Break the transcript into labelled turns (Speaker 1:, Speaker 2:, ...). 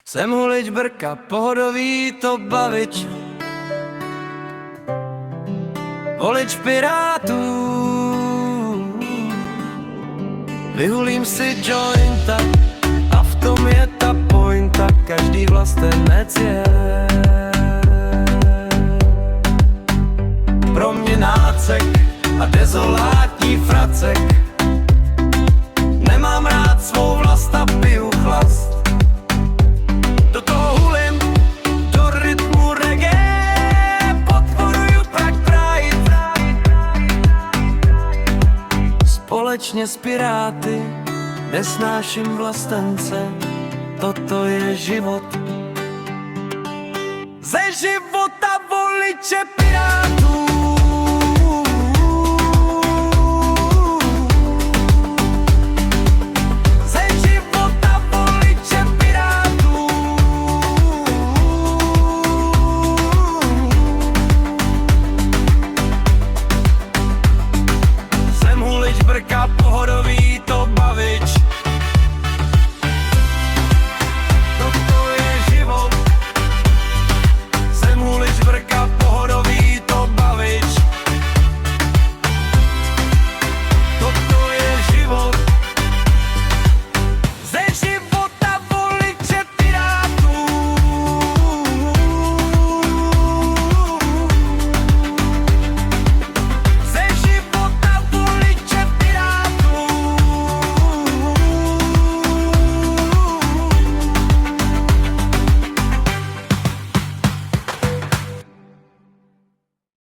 Speaker 1: Jsem hulič Brka, pohodový to bavič, volič Pirátů. Vyhulím si jointa a v tom je ta pointa, každý vlastenec je pro mě nácek a dezolátní fracek. Nemám rád svou vlast a piju chlast. Do toho hulím, do rytmu reggae, podporuju Prague Pride. Společně s Piráty nesnáším vlastence, toto je život. Ze života voliče Pirátů.